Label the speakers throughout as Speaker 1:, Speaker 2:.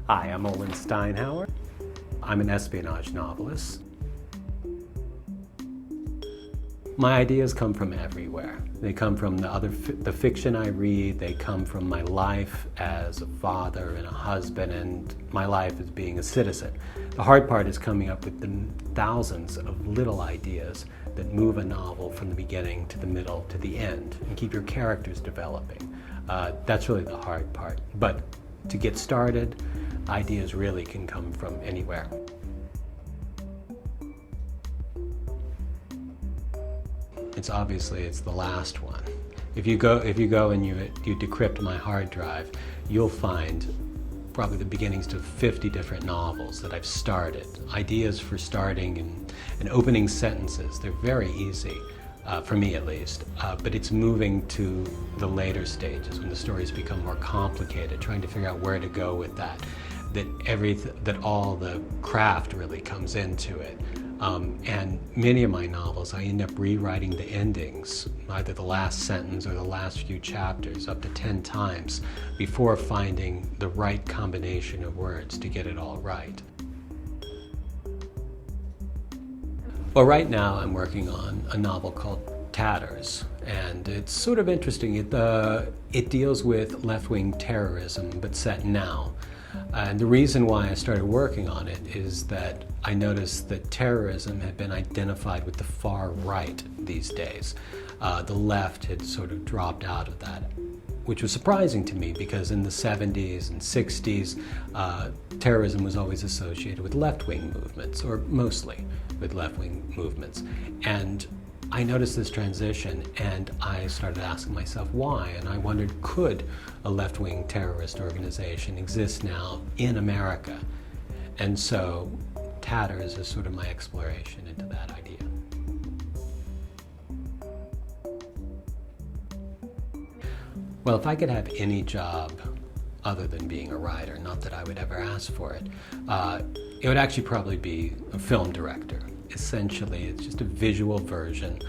Speaker 1: Hi, I'm Olen Steinhauer. I'm an espionage novelist. My ideas come from everywhere. They come from the fiction I read, they come from my life as a father and a husband, and my life as being a citizen. The hard part is coming up with the thousands of little ideas that move a novel from the beginning to the middle to the end and keep your characters developing. That's really the hard part. But to get started, ideas really can come from anywhere. It's the last one. If you go and you decrypt my hard drive, you'll find probably the beginnings to 50 different novels that I've started. Ideas for starting and opening sentences. They're very easy, for me at least, but it's moving to the later stages when the stories become more complicated, trying to figure out where to go with that all the craft really comes into it. And many of my novels, I end up rewriting the endings, either the last sentence or the last few chapters, up to 10 times before finding the right combination of words to get it all right. Well, right now I'm working on a novel called Tatters, and it's sort of interesting. It deals with left-wing terrorism, but set now. And the reason why I started working on it is that I noticed that terrorism had been identified with the far right these days. The left had sort of dropped out of that, which was surprising to me because in the 70s and 60s, terrorism was always associated with left-wing movements, or mostly with left-wing movements. And I noticed this transition and I started asking myself why, and I wondered, could a left-wing terrorist organization exist now in America? And so Tatters is sort of my exploration into that idea. Well, if I could have any job other than being a writer, not that I would ever ask for it, it would actually probably be a film director. Essentially, it's just a visual version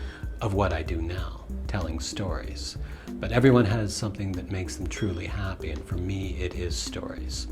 Speaker 1: of what I do now, telling stories. But everyone has something that makes them truly happy, and for me, it is stories.